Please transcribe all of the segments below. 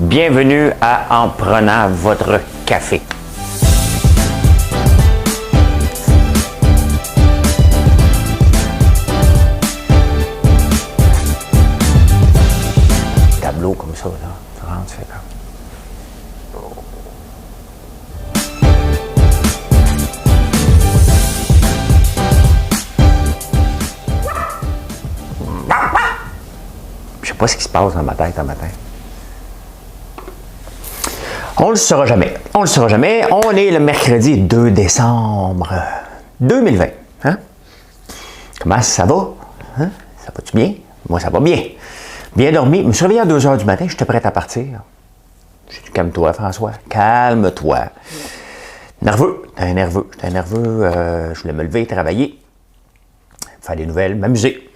Bienvenue à En prenant votre café. Tableau comme ça, là. Tu rentres, tu fais comme... Je sais pas ce qui se passe dans ma tête un matin. On le saura jamais. On le saura jamais. On est le mercredi 2 décembre 2020. Hein? Comment ça va? Hein? Ça va-tu bien? Moi, ça va bien. Bien dormi. Je me suis réveillé à 2 h du matin. J'étais prêt à partir. J'ai dit, calme-toi, François. Calme-toi. Nerveux. J'étais nerveux. Je voulais me lever, travailler, faire des nouvelles, m'amuser.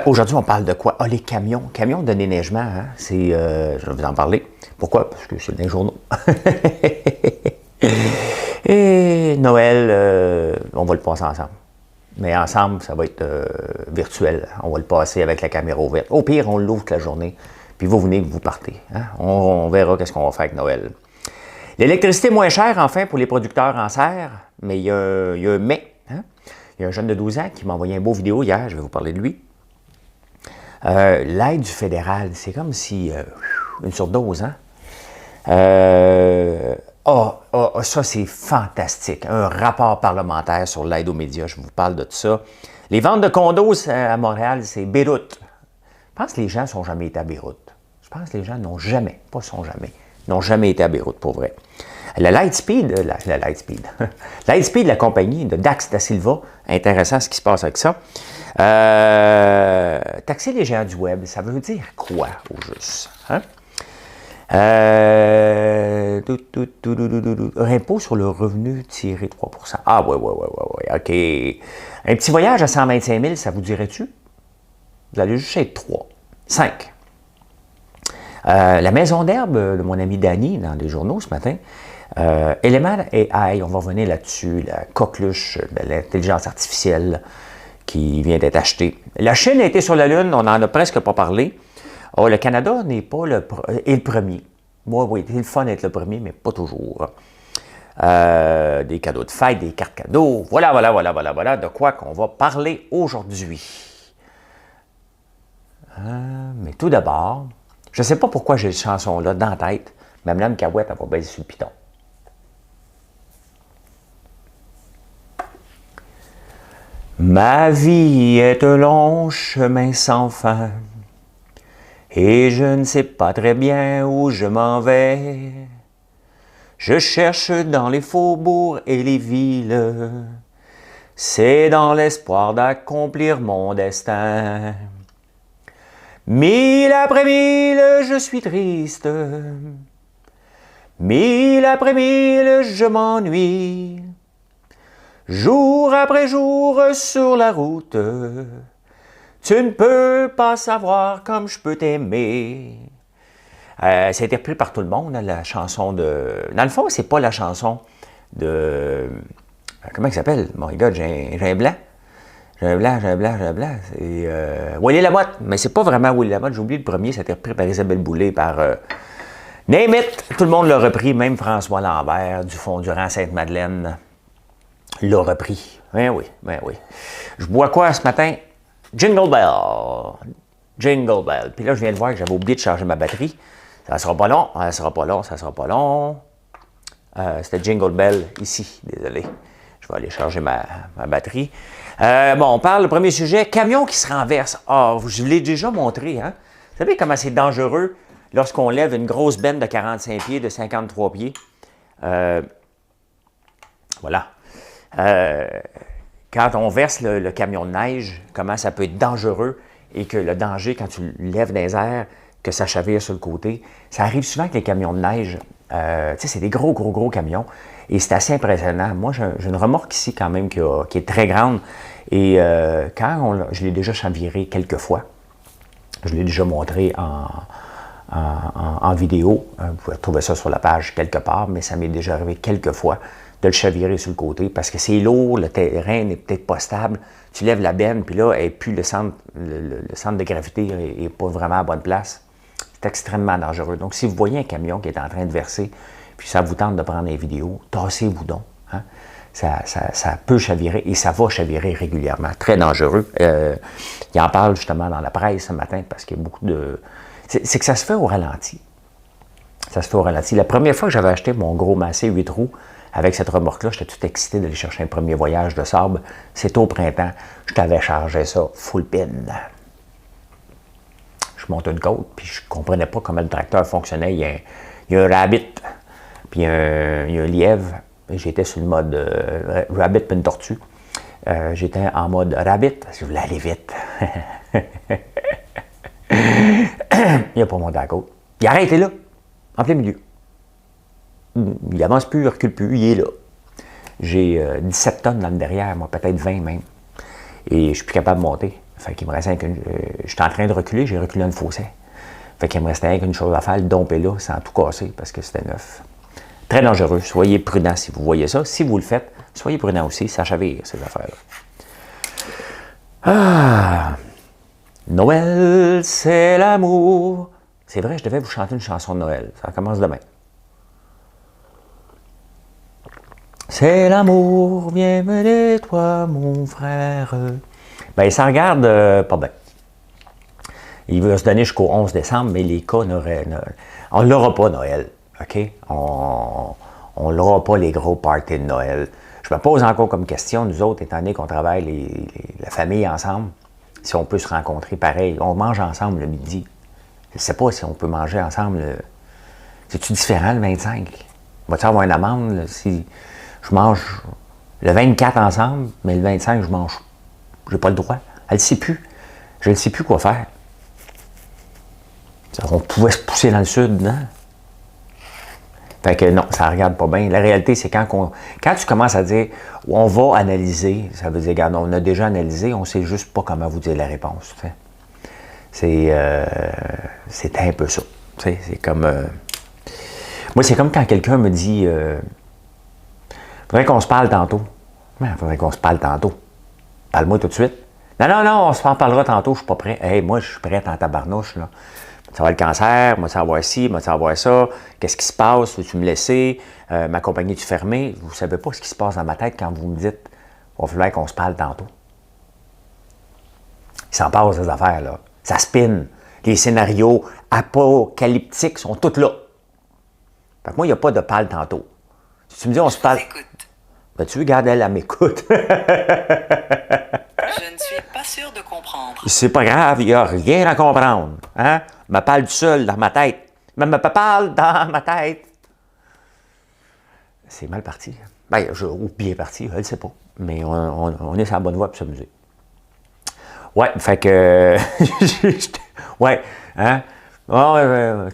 Aujourd'hui, on parle de quoi? Ah, les camions. Camions de déneigement, hein? Je vais vous en parler. Pourquoi? Parce que c'est dans les journaux. Et Noël, on va le passer ensemble. Mais ensemble, ça va être virtuel. On va le passer avec la caméra ouverte. Au pire, on l'ouvre toute la journée. Puis vous venez, vous partez. Hein? On verra qu'est-ce qu'on va faire avec Noël. L'électricité moins chère, enfin, pour les producteurs en serre. Mais il y a un mais. Hein? Il y a un jeune de 12 ans qui m'a envoyé un beau vidéo hier. Je vais vous parler de lui. L'aide du fédéral, c'est comme si... une surdose, hein? Ça, c'est fantastique. Un rapport parlementaire sur l'aide aux médias. Je vous parle de tout ça. Les ventes de condos à Montréal, c'est Beyrouth. Je pense que les gens ne sont jamais été à Beyrouth. Je pense que les gens n'ont jamais été à Beyrouth, pour vrai. Lightspeed, la compagnie de Dax da Silva, intéressant ce qui se passe avec ça. Taxer les géants du web, ça veut dire quoi au juste? Hein? Impôt sur le revenu tiré 3 %. Ah, ouais, OK. Un petit voyage à 125 000, ça vous dirait-tu? Vous allez juste être 3. 5. La maison d'herbe de mon ami Danny, dans les journaux ce matin, Element AI, on va revenir là-dessus, la coqueluche de l'intelligence artificielle qui vient d'être achetée. La Chine a été sur la Lune, on n'en a presque pas parlé. Oh, le Canada n'est pas le premier. Moi, oui, c'est le fun d'être le premier, mais pas toujours. Des cadeaux de fête, des cartes cadeaux. Voilà de quoi qu'on va parler aujourd'hui. Mais tout d'abord, je ne sais pas pourquoi j'ai cette chanson-là dans la tête, mais Mme Cahouette, elle va baiser sur le piton. Ma vie est un long chemin sans fin, et je ne sais pas très bien où je m'en vais. Je cherche dans les faubourgs et les villes, c'est dans l'espoir d'accomplir mon destin. Mille après mille, je suis triste, mille après mille, je m'ennuie. Jour après jour sur la route, tu ne peux pas savoir comme je peux t'aimer. Ça a été repris par tout le monde, la chanson de... Dans le fond, c'est pas la chanson de... Comment il s'appelle? Mon gars, j'ai un blanc. J'ai un blanc. C'est Willy Lamotte. Mais c'est pas vraiment Willy Lamotte. J'ai oublié le premier. Ça a été repris par Isabelle Boulay, par... Name it! Tout le monde l'a repris. Même François Lambert, du fond Durand Sainte-Madeleine, l'a repris. Ben oui. Je bois quoi ce matin? Jingle Bell. Puis là, je viens de voir que j'avais oublié de charger ma batterie. Ça sera pas long. C'était Jingle Bell ici. Désolé. Je vais aller charger ma batterie. On parle, le premier sujet, camion qui se renverse. Ah, je vous l'ai déjà montré, hein? Vous savez comment c'est dangereux lorsqu'on lève une grosse benne de 45 pieds, de 53 pieds? Voilà. Quand on verse le camion de neige, comment ça peut être dangereux et que le danger, quand tu le lèves dans les airs, que ça chavire sur le côté. Ça arrive souvent avec les camions de neige. Tu sais, c'est des gros camions et c'est assez impressionnant. Moi, j'ai une remorque ici quand même qui est très grande et je l'ai déjà chaviré quelques fois. Je l'ai déjà montré en vidéo. Vous pouvez retrouver ça sur la page quelque part, mais ça m'est déjà arrivé quelques fois de le chavirer sur le côté parce que c'est lourd, le terrain n'est peut-être pas stable. Tu lèves la benne, puis là, et puis le centre de gravité n'est pas vraiment à bonne place. C'est extrêmement dangereux. Donc, si vous voyez un camion qui est en train de verser, puis ça vous tente de prendre une vidéo, tassez-vous donc. Hein? Ça peut chavirer et ça va chavirer régulièrement. Très dangereux. Il en parle justement dans la presse ce matin parce qu'il y a beaucoup de... C'est que ça se fait au ralenti. Ça se fait au ralenti. La première fois que j'avais acheté mon gros Massey 8 roues avec cette remorque-là, j'étais tout excité d'aller chercher un premier voyage de sable. C'était au printemps. Je t'avais chargé ça full pin. Je monte une côte, puis je ne comprenais pas comment le tracteur fonctionnait. Il y a un rabbit, puis il y a un lièvre. J'étais sur le mode rabbit puis une tortue. J'étais en mode rabbit, parce que je voulais aller vite. Il n'a pas monté à la côte. Il a arrêté là, en plein milieu. Il avance plus, il recule plus, il est là. J'ai 17 tonnes dans le derrière, moi, peut-être 20 même. Et je suis plus capable de monter. Fait qu'il me restait j'étais en train de reculer, j'ai reculé un fossé. Fait qu'il me restait qu'une chose à faire, le domper là, sans tout casser, parce que c'était neuf. Très dangereux. Soyez prudent si vous voyez ça. Si vous le faites, soyez prudent aussi. Ça chavire, ces affaires-là. Ah! Noël, c'est l'amour. C'est vrai, je devais vous chanter une chanson de Noël. Ça commence demain. C'est l'amour, viens me toi, mon frère. Ben, ça regarde pas bien. Il va se donner jusqu'au 11 décembre, mais les cas on ne l'aura pas, Noël. OK? On n'aura pas les gros parties de Noël. Je me pose encore comme question, nous autres, étant donné qu'on travaille la famille ensemble, si on peut se rencontrer pareil. On mange ensemble le midi. Je ne sais pas si on peut manger ensemble. C'est-tu différent le 25? Va-tu avoir une amende là, si je mange le 24 ensemble, mais le 25, je mange. J'ai pas le droit. Elle ne sait plus. Je ne sais plus quoi faire. On pouvait se pousser dans le sud, non? Fait que non, ça ne regarde pas bien. La réalité, c'est quand tu commences à dire on va analyser, ça veut dire, regarde, on a déjà analysé, on ne sait juste pas comment vous dire la réponse. C'est un peu ça. C'est comme. Moi, c'est comme quand quelqu'un me dit faudrait qu'on se parle tantôt. Faudrait qu'on se parle tantôt. Parle-moi tout de suite. Non, on se parlera tantôt, je suis pas prêt. Hey, moi, je suis prêt en tabarnouche, là. Ça va le cancer, moi, ça va ci, moi, ça va ça. Qu'est-ce qui se passe? Veux-tu me laisser? Ma compagnie est fermée? Vous ne savez pas ce qui se passe dans ma tête quand vous me dites il va falloir qu'on se parle tantôt. Il s'en passe des affaires, là. Ça spinne. Les scénarios apocalyptiques sont tous là. Fait que moi, il n'y a pas de parle tantôt. Si tu me dis on se parle. Ben, tu veux garder elle m'écoute. Je ne suis pas sûr de comprendre. C'est pas grave, il n'y a rien à comprendre. Hein? Me parle du seul dans ma tête. Me parle dans ma tête. C'est mal parti. Ben, ou bien parti, je ne sais pas. Mais on est sur la bonne voie pour s'amuser. Ouais, fait que. ouais, hein?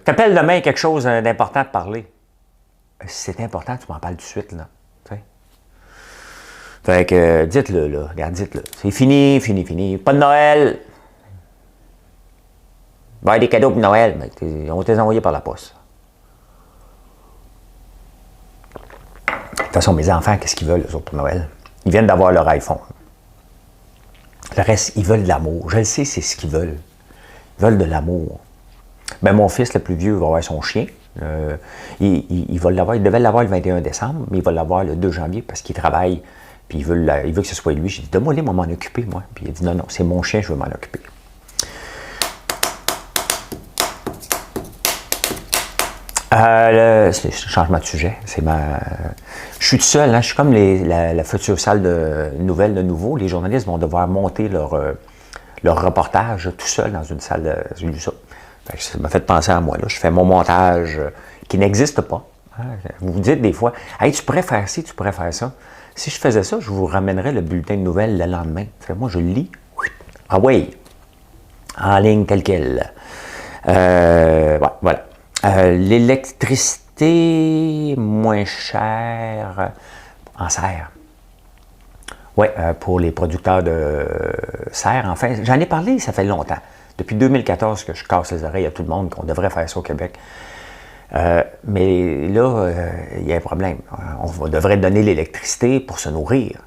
T'appelles demain quelque chose d'important à te parler. Si c'est important, tu m'en parles tout de suite, là. T'sais? Fait que, dites-le, là. Regarde, dites-le. C'est fini. Pas de Noël. Il va y avoir des cadeaux pour Noël, mais on va te les envoyer par la poste. De toute façon, mes enfants, qu'est-ce qu'ils veulent, eux autres, pour Noël? Ils viennent d'avoir leur iPhone. Le reste, ils veulent de l'amour. Je le sais, c'est ce qu'ils veulent. Ils veulent de l'amour. Ben, mon fils, le plus vieux, va avoir son chien. Il va l'avoir, il devait l'avoir le 21 décembre, mais il va l'avoir le 2 janvier parce qu'il travaille, puis il veut que ce soit lui. J'ai dit, donne-moi-les, moi, m'en occuper, moi. Puis il a dit, non, c'est mon chien, je veux m'en occuper. C'est un changement de sujet. Je suis tout seul, hein, je suis comme la future salle de nouvelles de nouveau. Les journalistes vont devoir monter leur reportage tout seul dans une salle. J'ai lu ça. Ça m'a fait penser à moi. Là. Je fais mon montage qui n'existe pas. Hein. Vous vous dites des fois, hey, tu pourrais faire ci, tu pourrais faire ça. Si je faisais ça, je vous ramènerais le bulletin de nouvelles le lendemain. Moi, je le lis. Ah oui, en ligne telle quelle. Ouais, voilà. L'électricité moins chère en serre. Oui, pour les producteurs de serre. Enfin, j'en ai parlé, ça fait longtemps. Depuis 2014 que je casse les oreilles à tout le monde qu'on devrait faire ça au Québec. Mais là, il y a un problème. On devrait donner l'électricité pour se nourrir.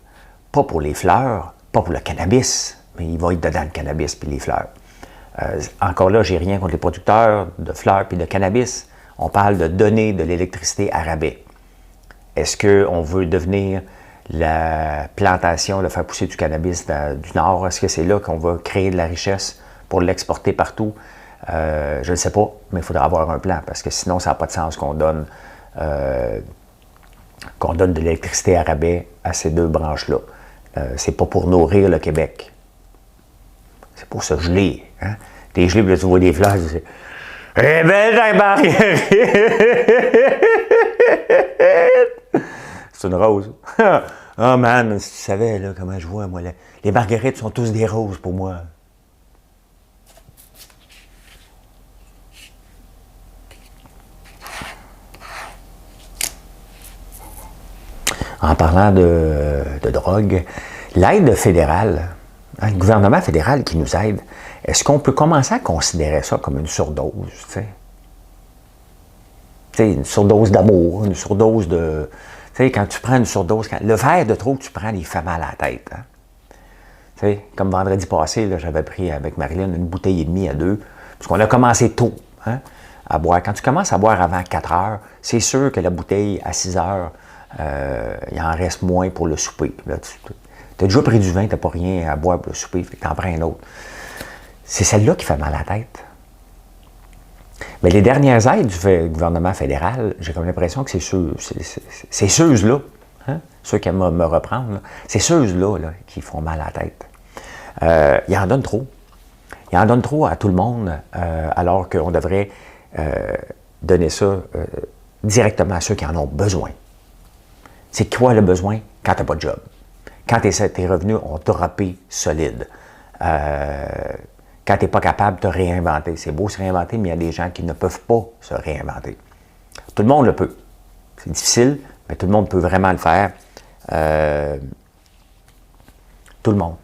Pas pour les fleurs, pas pour le cannabis, mais il va être dedans le cannabis puis les fleurs. Encore là, j'ai rien contre les producteurs de fleurs et de cannabis. On parle de donner de l'électricité à rabais. Est-ce qu'on veut devenir la plantation, de faire pousser du cannabis du Nord? Est-ce que c'est là qu'on va créer de la richesse pour l'exporter partout? Je ne sais pas, mais il faudra avoir un plan, parce que sinon, ça n'a pas de sens qu'on donne de l'électricité à rabais à ces deux branches-là. C'est pas pour nourrir le Québec. C'est pour se geler. Hein? T'es gelé, puis là, tu vois des fleurs, tu dis « Eh belle ta marguerite! » C'est une rose. Oh man, si tu savais là, comment je vois, moi, les marguerites sont tous des roses pour moi. En parlant de drogue, l'aide fédérale, hein, le gouvernement fédéral qui nous aide, est-ce qu'on peut commencer à considérer ça comme une surdose, tu sais? Tu sais, une surdose d'amour, une surdose de... Tu sais, quand tu prends une surdose, le verre de trop que tu prends, il fait mal à la tête. Hein? Tu sais, comme vendredi passé, j'avais pris avec Marilyn une bouteille et demie à 2, parce qu'on a commencé tôt hein, à boire. Quand tu commences à boire avant 4 heures, c'est sûr que la bouteille à 6 heures, il en reste moins pour le souper. Tu as déjà pris du vin, tu n'as pas rien à boire pour le souper, fait que tu en prends un autre. C'est celle-là qui fait mal à la tête. Mais les dernières aides du gouvernement fédéral, j'ai comme l'impression que c'est ceux-là, hein, ceux qui aiment me reprendre, c'est ceux-là là, qui font mal à la tête. Ils en donnent trop. Ils en donnent trop à tout le monde, alors qu'on devrait donner ça directement à ceux qui en ont besoin. C'est quoi le besoin quand tu n'as pas de job? Quand tes revenus ont droppé solide. Quand tu n'es pas capable de te réinventer. C'est beau se réinventer, mais il y a des gens qui ne peuvent pas se réinventer. Tout le monde le peut. C'est difficile, mais tout le monde peut vraiment le faire. Tout le monde.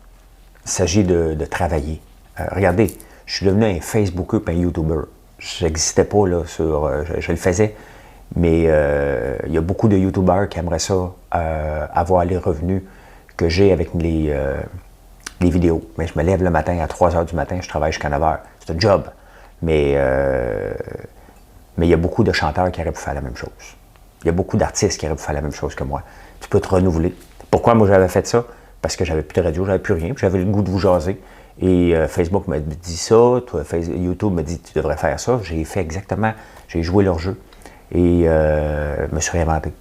Il s'agit de travailler. Regardez, je suis devenu un Facebooker et un YouTuber. Je n'existais pas là sur... je le faisais, mais il y a beaucoup de YouTubers qui aimeraient ça, avoir les revenus que j'ai avec les vidéos. Mais je me lève le matin à 3 h du matin, je travaille jusqu'à 9 h. C'est un job. Mais il y a beaucoup de chanteurs qui auraient pu faire la même chose. Il y a beaucoup d'artistes qui auraient pu faire la même chose que moi. Tu peux te renouveler. Pourquoi moi j'avais fait ça? Parce que j'avais plus de radio, j'avais plus rien, puis j'avais le goût de vous jaser. Et Facebook m'a dit ça, YouTube m'a dit tu devrais faire ça. J'ai fait exactement, j'ai joué leur jeu. Et je me suis réinventé.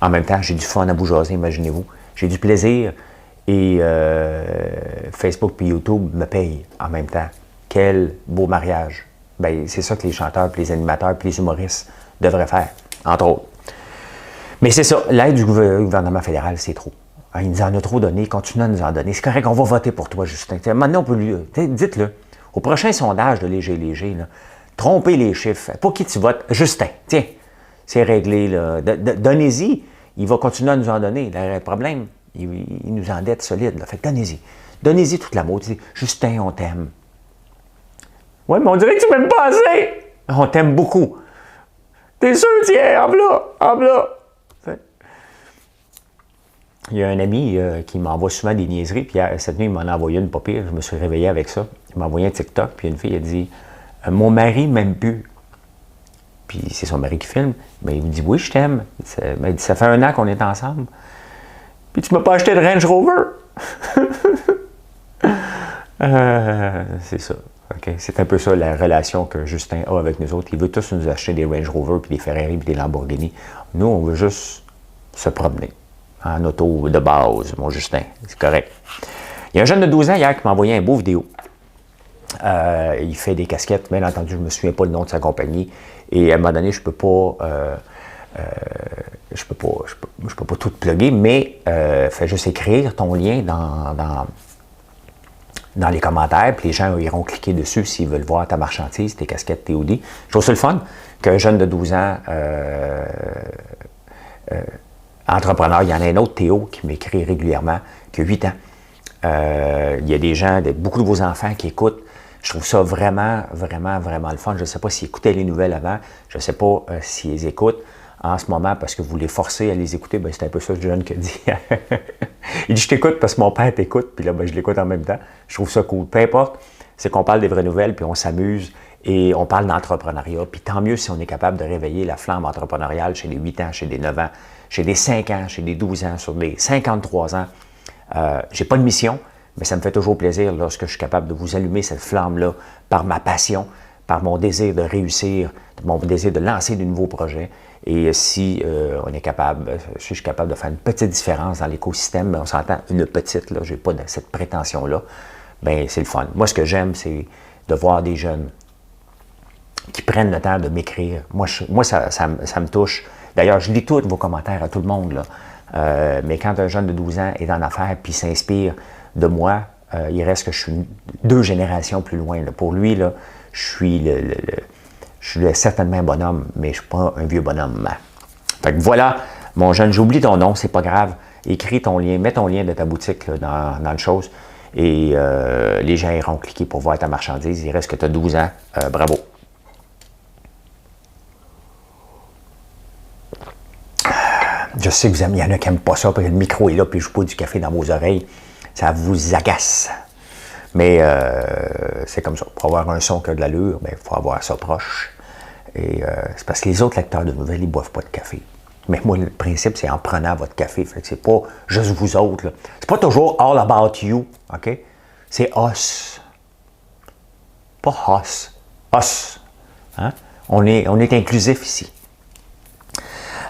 En même temps, j'ai du fun à vous jaser, imaginez-vous. J'ai du plaisir. Et Facebook et YouTube me payent en même temps. Quel beau mariage. Ben, c'est ça que les chanteurs, puis les animateurs, puis les humoristes devraient faire, entre autres. Mais c'est ça, l'aide du gouvernement fédéral, c'est trop. Il nous en a trop donné, continue à nous en donner. C'est correct, on va voter pour toi, Justin. Maintenant, on peut lui... Dites-le, au prochain sondage de Léger, là, trompez les chiffres. Pour qui tu votes? Justin, tiens, c'est réglé. Là. Donnez-y, il va continuer à nous en donner. Le problème, il nous endette solide. Là. Fait que donnez-y. Donnez-y toute l'amour. Justin, on t'aime. Oui, mais on dirait que tu m'aimes pas assez. On t'aime beaucoup. T'es sûr, tiens, en bas. Il y a un ami qui m'envoie souvent des niaiseries, puis cette nuit, il m'en a envoyé une pas pire. Je me suis réveillé avec ça. Il m'a envoyé un TikTok, puis une fille a dit « Mon mari m'aime plus. » Puis c'est son mari qui filme. Mais il me dit « Oui, je t'aime. » Il dit « Ça fait 1 an qu'on est ensemble. Puis tu m'as pas acheté de Range Rover. » C'est ça. Okay. C'est un peu ça la relation que Justin a avec nous autres. Il veut tous nous acheter des Range Rover, puis des Ferrari, puis des Lamborghini. Nous, on veut juste se promener en auto de base, mon Justin. C'est correct. Il y a un jeune de 12 ans hier qui m'a envoyé un beau vidéo. Il fait des casquettes, bien entendu, je ne me souviens pas le nom de sa compagnie. Et à un moment donné, je ne peux pas tout plugger, mais fais juste écrire ton lien dans les commentaires, puis les gens iront cliquer dessus s'ils veulent voir ta marchandise, tes casquettes, tes hoodies. Je trouve ça le fun qu'un jeune de 12 ans, entrepreneur, il y en a un autre, Théo, qui m'écrit régulièrement, qui a 8 ans. Il y a des gens, beaucoup de vos enfants qui écoutent. Je trouve ça vraiment, vraiment, vraiment le fun. Je ne sais pas s'ils écoutaient les nouvelles avant. Je ne sais pas s'ils écoutent en ce moment parce que vous les forcez à les écouter. Ben, c'est un peu ça, ce jeune qui a dit. Il dit « Je t'écoute parce que mon père t'écoute. » Puis là, ben, je l'écoute en même temps. Je trouve ça cool. Peu importe. c'est qu'on parle des vraies nouvelles, puis on s'amuse, et on parle d'entrepreneuriat. Puis tant mieux si on est capable de réveiller la flamme entrepreneuriale chez les 8 ans, chez les 9 ans, chez les 5 ans, chez les 12 ans, sur les 53 ans. J'ai pas de mission, mais ça me fait toujours plaisir lorsque je suis capable de vous allumer cette flamme-là par ma passion, par mon désir de réussir, mon désir de lancer de nouveaux projets. Et si on est capable, si je suis capable de faire une petite différence dans l'écosystème, ben on s'entend une petite, là, je n'ai pas cette prétention-là, bien c'est le fun. Moi, ce que j'aime, c'est de voir des jeunes qui prennent le temps de m'écrire. Moi, ça me touche. D'ailleurs, je lis tous vos commentaires à tout le monde, là. Mais quand un jeune de 12 ans est en affaires et s'inspire de moi, il reste que je suis 2 générations plus loin. Là. Pour lui, là, je suis certainement un bonhomme, mais je ne suis pas un vieux bonhomme. Fait que voilà, mon jeune, j'oublie ton nom, c'est pas grave. Écris ton lien, mets ton lien de ta boutique là, dans le chose et les gens iront cliquer pour voir ta marchandise. Il reste que tu as 12 ans. Bravo. Je sais que il y en a qui n'aiment pas ça, parce que le micro est là, puis je bois du café dans vos oreilles. Ça vous agace. Mais c'est comme ça. Pour avoir un son qui a de l'allure, il faut avoir ça proche. Et c'est parce que les autres lecteurs de nouvelles, ils ne boivent pas de café. Mais moi, le principe, c'est en prenant votre café. Fait que c'est pas juste vous autres. C'est pas toujours all about you, OK? C'est us. Pas us. Us. Hein? On est inclusif ici.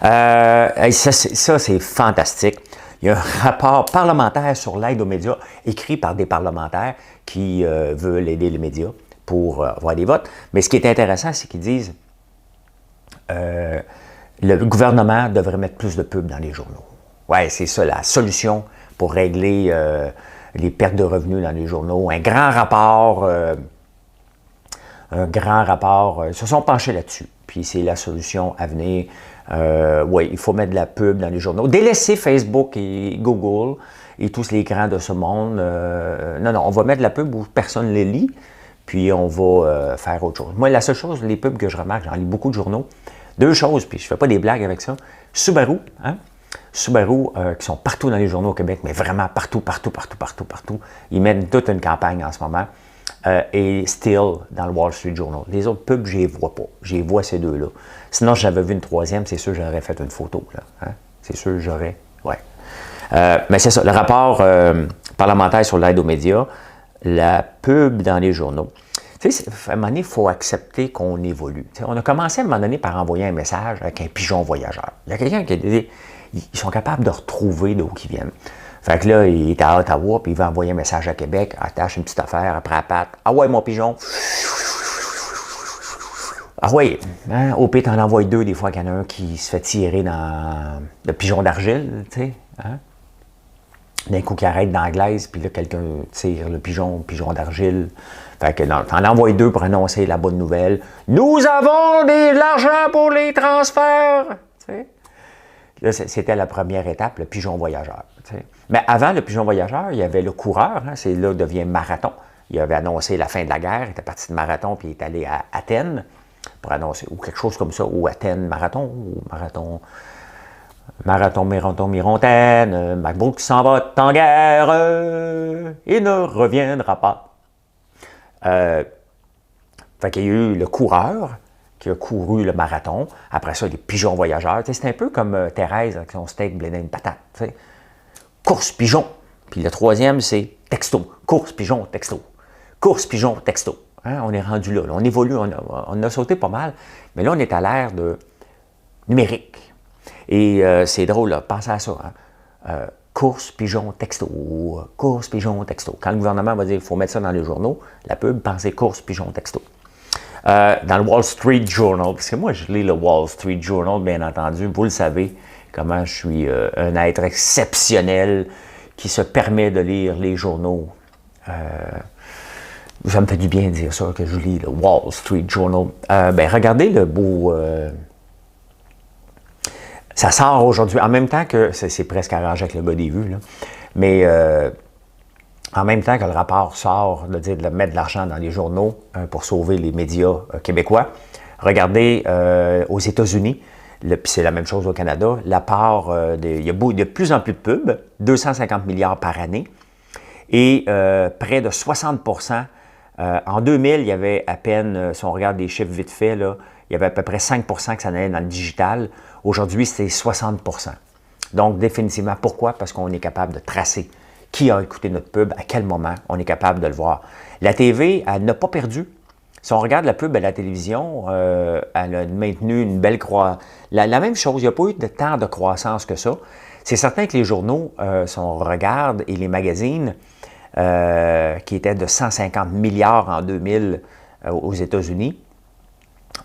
Ça, c'est fantastique. Il y a un rapport parlementaire sur l'aide aux médias écrit par des parlementaires qui veulent aider les médias pour avoir des votes. Mais ce qui est intéressant, c'est qu'ils disent le gouvernement devrait mettre plus de pubs dans les journaux. Oui, c'est ça, la solution pour régler les pertes de revenus dans les journaux. Un grand rapport, ils se sont penchés là-dessus. Puis c'est la solution à venir. Oui, il faut mettre de la pub dans les journaux. Délaisser Facebook et Google et tous les grands de ce monde. Non, on va mettre de la pub où personne ne les lit, puis on va faire autre chose. Moi, la seule chose, les pubs que je remarque, j'en lis beaucoup de journaux, 2 choses, puis je ne fais pas des blagues avec ça. Subaru, Subaru, qui sont partout dans les journaux au Québec, mais vraiment partout. Ils mènent toute une campagne en ce moment. Et Still dans le Wall Street Journal. Les autres pubs, je ne les vois pas. Je les vois ces 2-là. Sinon, j'avais vu une 3e, c'est sûr j'aurais fait une photo. Là, hein? C'est sûr j'aurais. Ouais. Mais c'est ça, le rapport parlementaire sur l'aide aux médias, la pub dans les journaux. Tu sais, à un moment donné, il faut accepter qu'on évolue. T'sais, on a commencé à un moment donné par envoyer un message avec un pigeon voyageur. Il y a quelqu'un qui a dit, ils sont capables de retrouver d'où ils viennent. Fait que là, il est à Ottawa, puis il va envoyer un message à Québec, attache une petite affaire après la patte. Ah ouais, mon pigeon. Ah ouais, hein, au pire, t'en envoies 2 des fois qu'il y en a un qui se fait tirer dans le pigeon d'argile, tu sais. Hein? D'un coup, qui arrête dans la glaise, puis là, quelqu'un tire le pigeon d'argile. Fait que t'en envoies 2 pour annoncer la bonne nouvelle. Nous avons de l'argent pour les transferts. Tu sais? Là, c'était la première étape, le pigeon voyageur. Tu sais. Mais avant le pigeon voyageur, il y avait le coureur, hein, c'est là devient marathon. Il avait annoncé la fin de la guerre, il était parti de marathon, puis il est allé à Athènes pour annoncer, ou quelque chose comme ça, ou Athènes marathon, ou marathon, Mirontaine, MacBook s'en va en guerre, il ne reviendra pas. Fait qu'il y a eu le coureur, qui a couru le marathon. Après ça, les pigeons voyageurs. C'est un peu comme Thérèse avec son steak blindé une patate. T'sais. Course pigeon. Puis le 3e, c'est texto. Course pigeon, texto. Course pigeon, texto. Hein, on est rendu là. On évolue. On a sauté pas mal. Mais là, on est à l'ère de numérique. Et c'est drôle, là, pensez à ça. Hein. Course pigeon, texto. Course pigeon, texto. Quand le gouvernement va dire qu'il faut mettre ça dans les journaux, la pub, pensez course pigeon, texto. Dans le Wall Street Journal, parce que moi, je lis le Wall Street Journal, bien entendu. Vous le savez, comment je suis un être exceptionnel qui se permet de lire les journaux. Ça me fait du bien de dire ça, que je lis le Wall Street Journal. Regardez le beau... ça sort aujourd'hui, en même temps que... C'est presque arrangé avec le gars des vues, là. Mais... en même temps que le rapport sort de dire de mettre de l'argent dans les journaux pour sauver les médias québécois, regardez aux États-Unis, puis c'est la même chose au Canada, la part, il y a de plus en plus de pubs, 250 milliards par année, et près de 60% En 2000, il y avait à peine, si on regarde des chiffres vite fait, là, il y avait à peu près 5 que ça allait dans le digital. Aujourd'hui, c'est 60 %. Donc, définitivement, pourquoi? Parce qu'on est capable de tracer qui a écouté notre pub, à quel moment, on est capable de le voir. La TV, elle n'a pas perdu. Si on regarde la pub à la télévision, elle a maintenu une belle croissance. La même chose, il n'y a pas eu de tant de croissance que ça. C'est certain que les journaux, si on regarde, et les magazines, qui étaient de 150 milliards en 2000 aux États-Unis,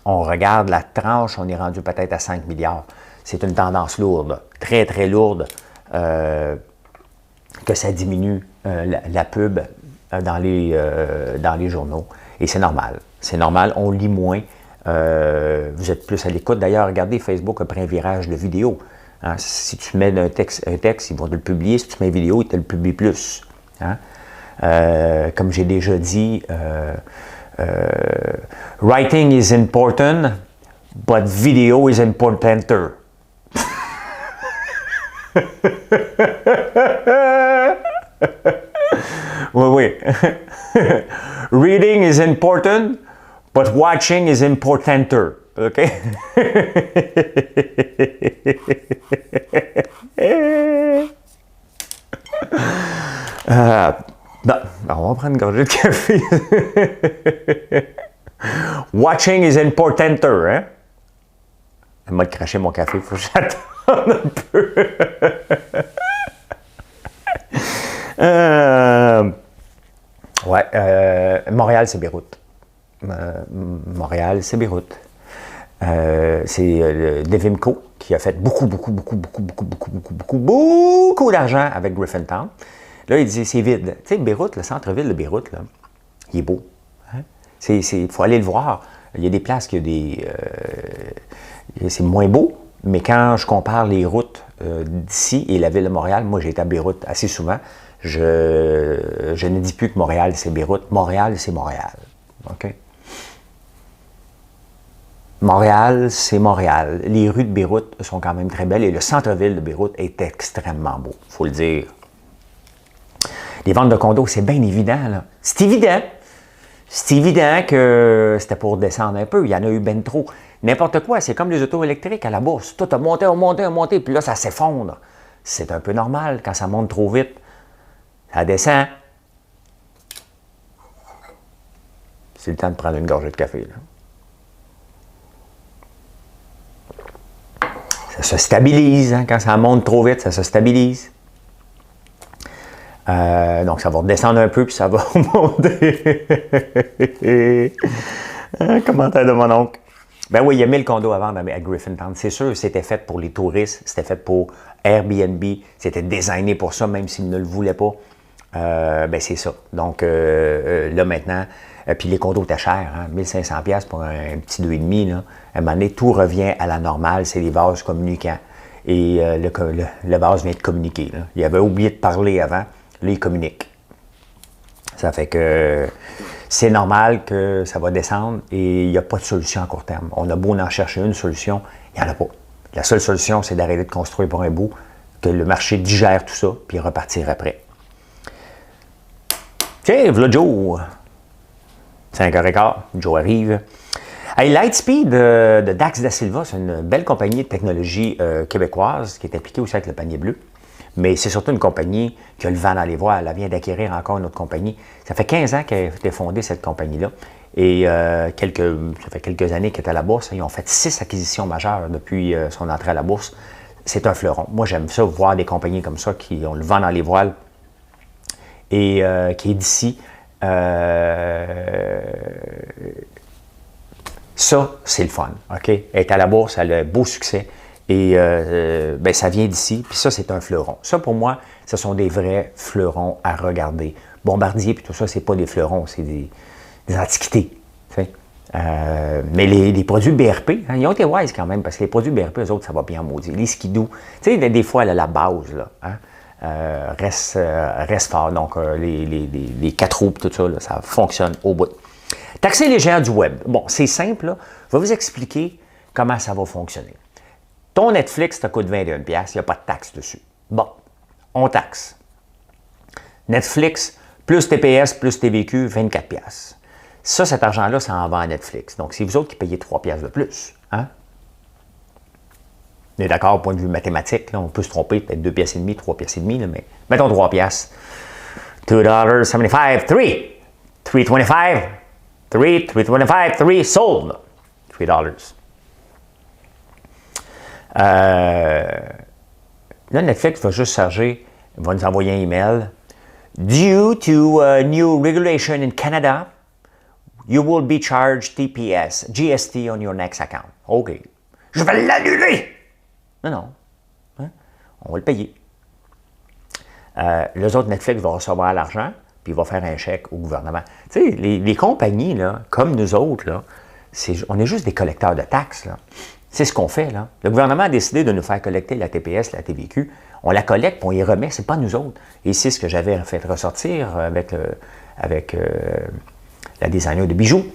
on regarde la tranche, on est rendu peut-être à 5 milliards. C'est une tendance lourde, très, très lourde, que ça diminue la pub dans les journaux. Et c'est normal. C'est normal, on lit moins. Vous êtes plus à l'écoute. D'ailleurs, regardez, Facebook après un virage de vidéo. Hein? Si tu mets un texte, ils vont te le publier. Si tu mets une vidéo, ils te le publient plus. Hein? Comme j'ai déjà dit, writing is important, but video is importanter. Oui, oui. Reading is important, but watching is importanter. OK? On va prendre une gorgée de café. Watching is importanter, hein? Elle m'a craché mon café, il faut que j'attende un peu. Montréal, c'est Beyrouth. Montréal, c'est Beyrouth. C'est Devimco qui a fait beaucoup d'argent avec Griffintown. Là, il dit c'est vide. Tu sais, Beyrouth, le centre-ville de Beyrouth, là, il est beau. Hein? Il faut aller le voir. Il y a des places qui c'est moins beau, mais quand je compare les routes d'ici et la ville de Montréal, moi j'ai été à Beyrouth assez souvent, je ne dis plus que Montréal c'est Beyrouth, Montréal c'est Montréal. OK? Montréal, c'est Montréal. Les rues de Beyrouth sont quand même très belles et le centre-ville de Beyrouth est extrêmement beau, il faut le dire. Les ventes de condos, c'est bien évident, là. C'est évident. C'est évident que c'était pour descendre un peu. Il y en a eu ben trop. N'importe quoi, c'est comme les autos électriques à la bourse. Tout a monté, puis là, ça s'effondre. C'est un peu normal quand ça monte trop vite. Ça descend. C'est le temps de prendre une gorgée de café, là. Ça se stabilise, hein? Quand ça monte trop vite, ça se stabilise. Donc, ça va redescendre un peu, puis ça va remonter. Un commentaire de mon oncle. Ben oui, il y a 1000 condos à vendre à Griffintown. C'est sûr, c'était fait pour les touristes, c'était fait pour Airbnb, c'était designé pour ça, même s'ils ne le voulaient pas. Ben c'est ça. Donc, là maintenant, puis les condos étaient chers, hein, 1500$ pour un petit 2,5. Là. À un moment donné, tout revient à la normale, c'est les vases communicants. Et le vase vient de communiquer. Là. Il avait oublié de parler avant. Là, il communique. Ça fait que c'est normal que ça va descendre et il n'y a pas de solution à court terme. On a beau en chercher une solution, il n'y en a pas. La seule solution, c'est d'arrêter de construire pour un bout, que le marché digère tout ça, puis repartir après. Tiens, voilà Joe. 5h15, Joe arrive. Hey, Lightspeed de Dax Da Silva, c'est une belle compagnie de technologie québécoise qui est impliquée aussi avec le panier bleu. Mais c'est surtout une compagnie qui a le vent dans les voiles. Elle vient d'acquérir encore une autre compagnie. Ça fait 15 ans qu'elle a été fondée, cette compagnie-là. Et ça fait quelques années qu'elle est à la bourse. Ils ont fait 6 acquisitions majeures depuis son entrée à la bourse. C'est un fleuron. Moi, j'aime ça, voir des compagnies comme ça qui ont le vent dans les voiles et qui est d'ici. Ça, c'est le fun. OK? Elle est à la bourse, elle a un beau succès. Et ben, ça vient d'ici, puis ça, c'est un fleuron. Ça, pour moi, ce sont des vrais fleurons à regarder. Bombardier, puis tout ça, c'est pas des fleurons, c'est des antiquités. Mais les produits BRP, hein, ils ont été wise quand même, parce que les produits BRP, eux autres, ça va bien maudit. Les skidoo, tu sais, des fois, elle a la base, là, hein, reste fort. Donc, les 4 roues, tout ça, là, ça fonctionne au bout. Taxer les géants du web. Bon, c'est simple, là. Je vais vous expliquer comment ça va fonctionner. Ton Netflix te coûte 21$, il n'y a pas de taxe dessus. Bon, on taxe. Netflix plus TPS plus TVQ, 24$. Ça, cet argent-là, ça en va à Netflix. Donc, c'est vous autres qui payez 3 piastres de plus. Hein? On est d'accord, au point de vue mathématique, là, on peut se tromper, peut-être 2 piastres et demi, 3 piastres et demi, là, mais mettons 3 piastres. $2.75, 3. $3.25, 3. $3.25, 3. Sold. $3. Là, Netflix va juste charger, va nous envoyer un email. Due to new regulation in Canada, you will be charged TPS, GST on your next account. OK. Je vais l'annuler! Non. Hein? On va le payer. Les autres, Netflix va recevoir l'argent, puis il va faire un chèque au gouvernement. Tu sais, les compagnies, là, comme nous autres, là, on est juste des collecteurs de taxes. Là. C'est ce qu'on fait. Là. Le gouvernement a décidé de nous faire collecter la TPS, la TVQ. On la collecte, puis on y remet, c'est pas nous autres. Et c'est ce que j'avais fait ressortir avec la designer de bijoux.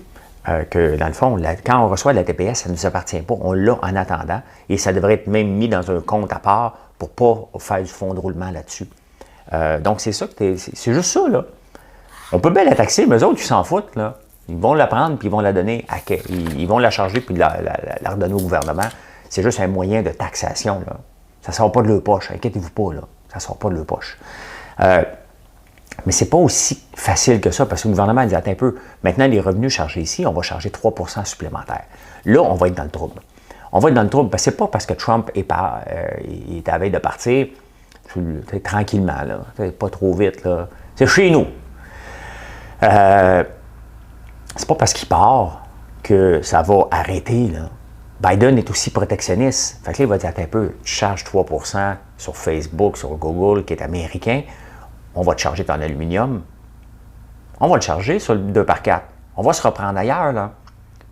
Que dans le fond, quand on reçoit la TPS, ça ne nous appartient pas. On l'a en attendant. Et ça devrait être même mis dans un compte à part pour ne pas faire du fonds de roulement là-dessus. Donc, c'est ça que c'est juste ça, là. On peut bien la taxer, mais eux autres, ils s'en foutent, là. Ils vont la prendre, puis ils vont la donner à quai. Ils vont la charger, puis la redonner au gouvernement. C'est juste un moyen de taxation, là. Ça ne sort pas de leur poche. Inquiétez-vous pas, là. Ça ne sort pas de leur poche. Mais c'est pas aussi facile que ça, parce que le gouvernement dit, attends un peu, maintenant, les revenus chargés ici, on va charger 3 % supplémentaires. Là, on va être dans le trouble. On va être dans le trouble, parce que c'est pas parce que Trump est à la veille de partir, tranquillement, là, pas trop vite, là. C'est chez nous. C'est pas parce qu'il part que ça va arrêter, là. Biden est aussi protectionniste. Fait que là, il va dire, attends un peu, tu charges 3 % sur Facebook, sur Google, qui est américain, on va te charger ton aluminium. On va le charger sur le 2x4. On va se reprendre ailleurs, là.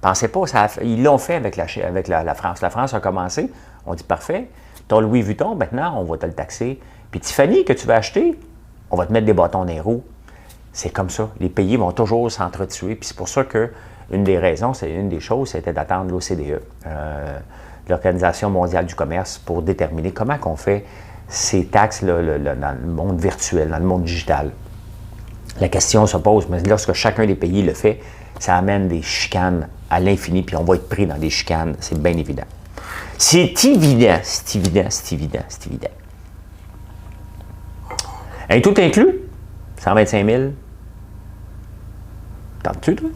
Pensez pas, ils l'ont fait avec la France. La France a commencé, on dit parfait, tu as Louis Vuitton, maintenant, on va te le taxer. Puis Tiffany, que tu vas acheter, on va te mettre des bâtons dans les roues. C'est comme ça. Les pays vont toujours s'entretuer. Puis c'est pour ça que une des choses, c'était d'attendre l'OCDE, l'Organisation mondiale du commerce, pour déterminer comment on fait ces taxes là, dans le monde virtuel, dans le monde digital. La question se pose, mais lorsque chacun des pays le fait, ça amène des chicanes à l'infini, puis on va être pris dans des chicanes, c'est bien évident. C'est évident. Et tout inclus, 125 000. T'entends-tu, toi?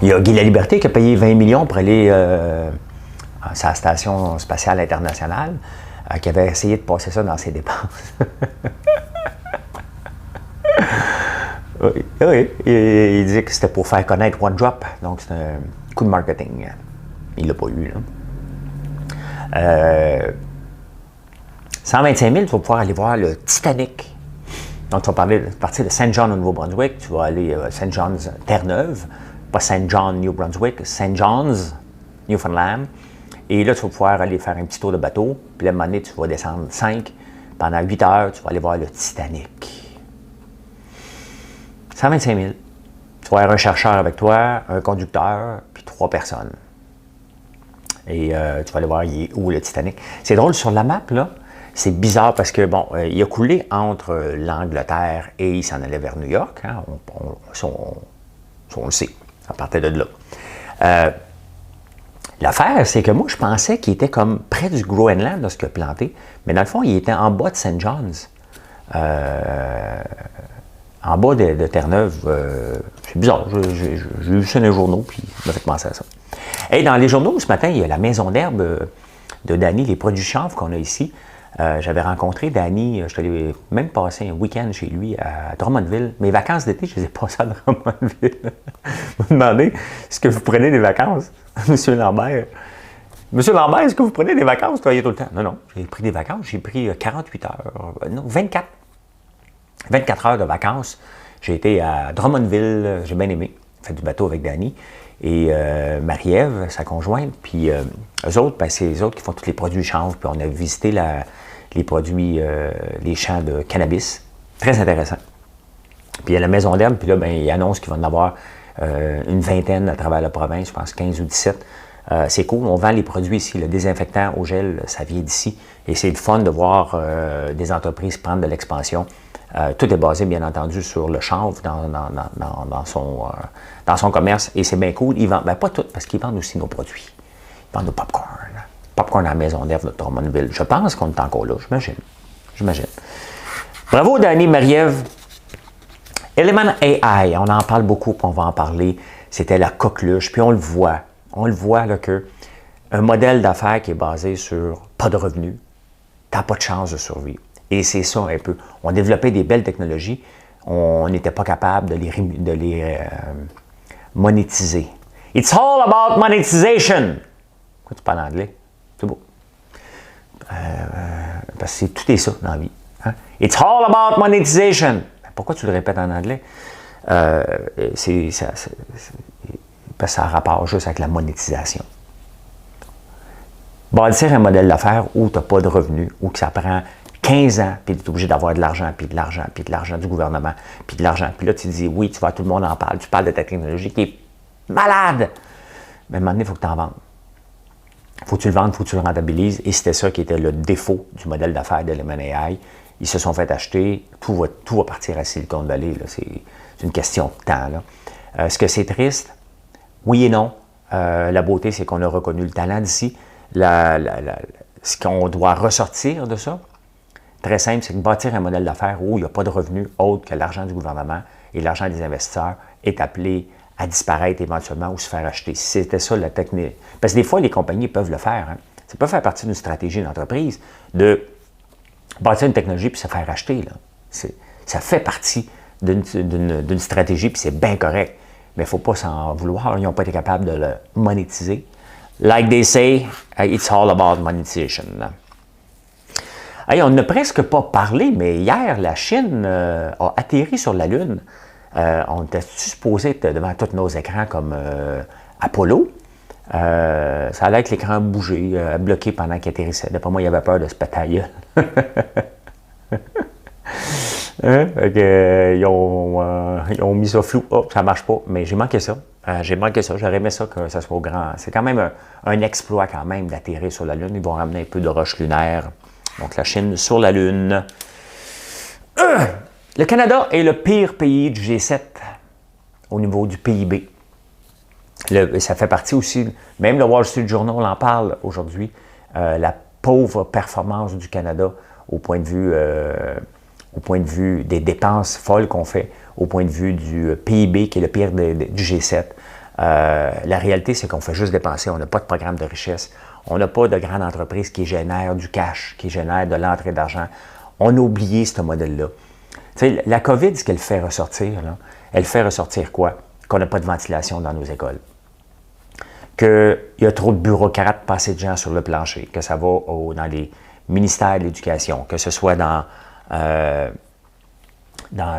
Il y a Guy Laliberté qui a payé 20 millions pour aller à sa station spatiale internationale, qui avait essayé de passer ça dans ses dépenses. Oui. Il disait que c'était pour faire connaître OneDrop, donc c'est un coup de marketing. Il ne l'a pas eu, là. 125 000, tu vas pouvoir aller voir le Titanic. Donc, tu vas partir de Saint John au Nouveau-Brunswick, tu vas aller à Saint John's Terre-Neuve, pas Saint John, New Brunswick, Saint John's, Newfoundland. Et là, tu vas pouvoir aller faire un petit tour de bateau. Puis là, à un moment donné, tu vas descendre 5. Pendant 8 heures, tu vas aller voir le Titanic. 125 000. Tu vas avoir un chercheur avec toi, un conducteur, puis 3 personnes. Et tu vas aller voir où le Titanic. C'est drôle, sur la map, là, c'est bizarre parce que, bon, il a coulé entre l'Angleterre et il s'en allait vers New York. Hein? On le sait. Ça partait de là. L'affaire, c'est que moi, je pensais qu'il était comme près du Groenland, là, ce qu'il a planté. Mais dans le fond, il était en bas de Saint John's. En bas de Terre-Neuve. C'est bizarre. J'ai vu ça dans les journaux, puis ça m'a fait penser à ça. Et dans les journaux, ce matin, il y a la maison d'herbe de Danny, les produits chanvre qu'on a ici. J'avais rencontré Danny, je suis allé même passer un week-end chez lui à Drummondville. Mes vacances d'été, je les ai passées à Drummondville. Vous me demandez, est-ce que vous prenez des vacances, Monsieur Lambert? Monsieur Lambert, est-ce que vous prenez des vacances? Vous travaillez tout le temps? Non, j'ai pris des vacances. J'ai pris 48 heures, non, 24 heures de vacances. J'ai été à Drummondville, j'ai bien aimé. J'ai fait du bateau avec Danny. Et Marie-Ève, sa conjointe, puis eux autres, ben, c'est les autres qui font tous les produits chanvre. Puis on a visité les produits, les champs de cannabis. Très intéressant. Puis il y a la maison d'herbe, puis là, ben, ils annoncent qu'il va en avoir une vingtaine à travers la province, je pense 15 ou 17. C'est cool, on vend les produits ici. Le désinfectant au gel, ça vient d'ici. Et c'est le fun de voir des entreprises prendre de l'expansion. Tout est basé, bien entendu, sur le chanvre dans son commerce. Et c'est bien cool. Ils vendent, ben pas tout, parce qu'ils vendent aussi nos produits. Ils vendent nos popcorn. Popcorn à la Maison d'Ève de Drummondville. Je pense qu'on est encore là, j'imagine. Bravo, Danny Marie-Ève. Element AI, on en parle beaucoup, puis on va en parler. C'était la coqueluche, puis on le voit là, que un modèle d'affaires qui est basé sur pas de revenus, t'as pas de chance de survivre. Et c'est ça un peu. On développait des belles technologies, on n'était pas capable de les monétiser. It's all about monetization. Pourquoi tu parles anglais? C'est beau. Parce que tout est ça dans la vie. Hein? It's all about monetization. Pourquoi tu le répètes en anglais? Parce que ça a rapport juste avec la monétisation. Bâtir un modèle d'affaires où tu n'as pas de revenus, où que ça prend 15 ans, puis tu es obligé d'avoir de l'argent, puis de l'argent, puis de l'argent du gouvernement, puis de l'argent. Puis là, tu te dis, oui, tu vois, tout le monde en parle, tu parles de ta technologie qui est malade. Mais à un moment donné, il faut que tu en vendes. Il faut que tu le vendes, il faut que tu le rentabilises. Et c'était ça qui était le défaut du modèle d'affaires d'Element AI. Ils se sont fait acheter, tout va partir à Silicon Valley. C'est une question de temps. Là. Est-ce que c'est triste? Oui et non. La beauté, c'est qu'on a reconnu le talent d'ici. Ce qu'on doit ressortir de ça, très simple, c'est que bâtir un modèle d'affaires où il n'y a pas de revenus autre que l'argent du gouvernement et l'argent des investisseurs est appelé à disparaître éventuellement ou se faire acheter. C'était ça la technique. Parce que des fois, les compagnies peuvent le faire. Hein. Ça peut faire partie d'une stratégie d'entreprise de bâtir une technologie puis se faire acheter. Là. Ça fait partie d'une stratégie puis c'est bien correct. Mais il ne faut pas s'en vouloir. Ils n'ont pas été capables de le monétiser. Like they say, it's all about monetization. Hey, on n'a presque pas parlé, mais hier, la Chine a atterri sur la Lune. On était supposé être devant tous nos écrans comme Apollo. Ça allait avec l'écran bougé, bloqué pendant qu'il atterrissait. D'après moi, il avait peur de se péter la gueule. Ils ont mis ça flou. Oh, ça ne marche pas. Mais j'ai manqué ça. J'aurais aimé ça que ça soit au grand. C'est quand même un exploit quand même d'atterrir sur la Lune. Ils vont ramener un peu de roches lunaires. Donc la Chine sur la Lune. Le Canada est le pire pays du G7 au niveau du PIB. Ça fait partie aussi, même le Wall Street Journal en parle aujourd'hui, la pauvre performance du Canada au point de vue des dépenses folles qu'on fait, au point de vue du PIB qui est le pire du G7. La réalité, c'est qu'on fait juste dépenser, on n'a pas de programme de richesse, on n'a pas de grande entreprise qui génère du cash, qui génère de l'entrée d'argent. On a oublié ce modèle-là. Tu sais, la COVID, ce qu'elle fait ressortir, là, elle fait ressortir quoi? Qu'on n'a pas de ventilation dans nos écoles. Qu'il y a trop de bureaucrates, pas assez de gens sur le plancher, que ça va dans les ministères de l'Éducation, que ce soit dans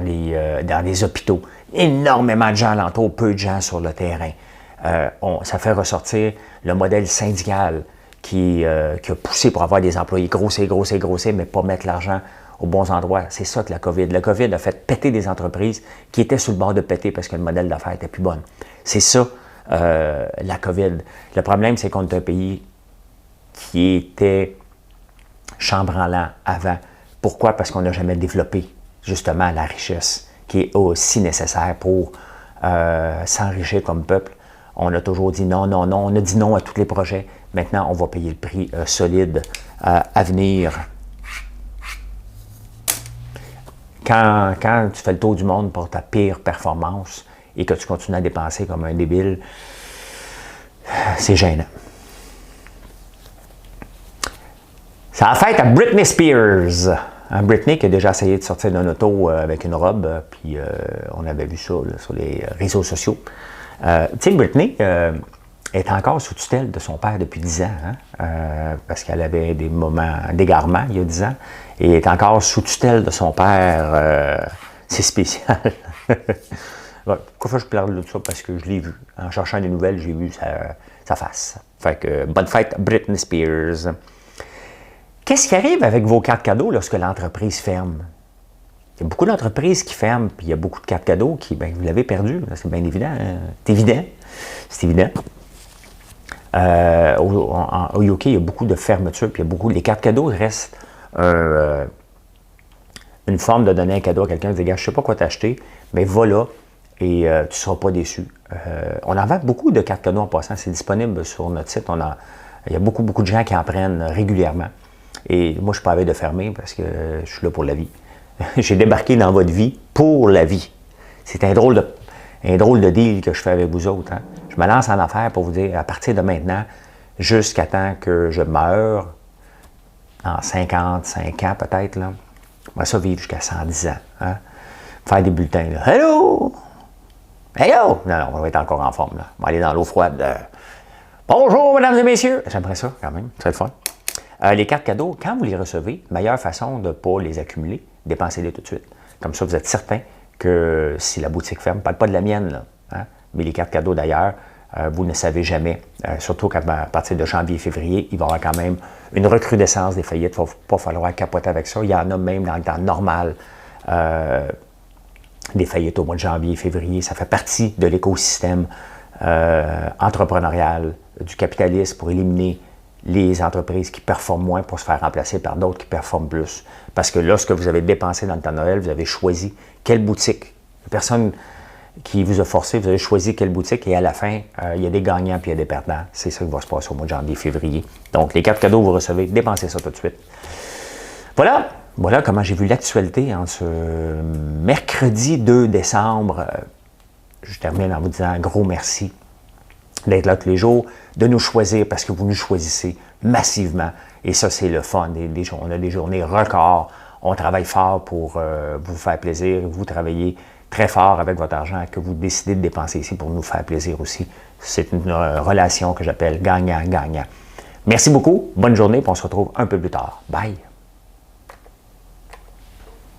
les hôpitaux. Énormément de gens alentour, peu de gens sur le terrain. Ça fait ressortir le modèle syndical qui a poussé pour avoir des employés grossir, mais pas mettre l'argent aux bons endroits. C'est ça que la COVID. La COVID a fait péter des entreprises qui étaient sur le bord de péter parce que le modèle d'affaires était plus bon. C'est ça, la COVID. Le problème, c'est qu'on est un pays qui était chambranlant avant. Pourquoi? Parce qu'on n'a jamais développé, justement, la richesse qui est aussi nécessaire pour s'enrichir comme peuple. On a toujours dit non. On a dit non à tous les projets. Maintenant, on va payer le prix solide à venir. Quand tu fais le tour du monde pour ta pire performance et que tu continues à dépenser comme un débile, c'est gênant. Ça a fait à Britney Spears. Britney qui a déjà essayé de sortir d'un auto avec une robe, puis on avait vu ça là, sur les réseaux sociaux. Tu sais, Britney est encore sous tutelle de son père depuis 10 ans, parce qu'elle avait des moments d'égarement il y a 10 ans, et est encore sous tutelle de son père. C'est spécial. Pourquoi je parle de ça? Parce que je l'ai vu. En cherchant des nouvelles, j'ai vu sa face. Fait que, bonne fête, Britney Spears. Qu'est-ce qui arrive avec vos cartes cadeaux lorsque l'entreprise ferme? Il y a beaucoup d'entreprises qui ferment, puis il y a beaucoup de cartes cadeaux qui, vous l'avez perdu. C'est bien évident. Hein? C'est évident. Au UK, il y a beaucoup de fermetures, puis les cartes cadeaux restent une forme de donner un cadeau à quelqu'un, de dire, gars, je ne sais pas quoi t'acheter, mais va là et tu ne seras pas déçu. On en vend beaucoup de cartes cadeaux en passant, c'est disponible sur notre site. Il y a beaucoup de gens qui en prennent régulièrement. Et moi, je ne suis pas avec de fermer parce que je suis là pour la vie. J'ai débarqué dans votre vie pour la vie. C'est un drôle de deal que je fais avec vous autres. Hein? Je me lance en affaires pour vous dire, à partir de maintenant, jusqu'à temps que je meure, en 55 ans peut-être, là, on va ça vivre jusqu'à 110 ans. Hein? Faire des bulletins. Là. Hello! Hello! Non, on va être encore en forme. Là. On va aller dans l'eau froide. Bonjour, mesdames et messieurs! J'aimerais ça quand même. C'est le fun. Les cartes cadeaux, quand vous les recevez, meilleure façon de ne pas les accumuler, dépensez-les tout de suite. Comme ça, vous êtes certain que si la boutique ferme, je ne parle pas de la mienne, là, hein, mais les cartes cadeaux d'ailleurs, vous ne savez jamais. Surtout qu'à partir de janvier, février, il va y avoir quand même une recrudescence des faillites. Il ne va pas falloir capoter avec ça. Il y en a même dans le temps normal des faillites au mois de janvier, février. Ça fait partie de l'écosystème entrepreneurial du capitalisme pour éliminer les entreprises qui performent moins pour se faire remplacer par d'autres qui performent plus. Parce que lorsque vous avez dépensé dans le temps de Noël, vous avez choisi quelle boutique. Personne qui vous a forcé, vous avez choisi quelle boutique et à la fin, il y a des gagnants puis il y a des perdants. C'est ça qui va se passer au mois de janvier, février. Donc, les cartes cadeaux que vous recevez, dépensez ça tout de suite. Voilà comment j'ai vu l'actualité en ce mercredi 2 décembre. Je termine en vous disant un gros merci d'être là tous les jours, de nous choisir parce que vous nous choisissez massivement. Et ça, c'est le fun. On a des journées records. On travaille fort pour vous faire plaisir. Vous travaillez très fort avec votre argent que vous décidez de dépenser ici pour nous faire plaisir aussi. C'est une relation que j'appelle gagnant-gagnant. Merci beaucoup. Bonne journée. Puis on se retrouve un peu plus tard. Bye.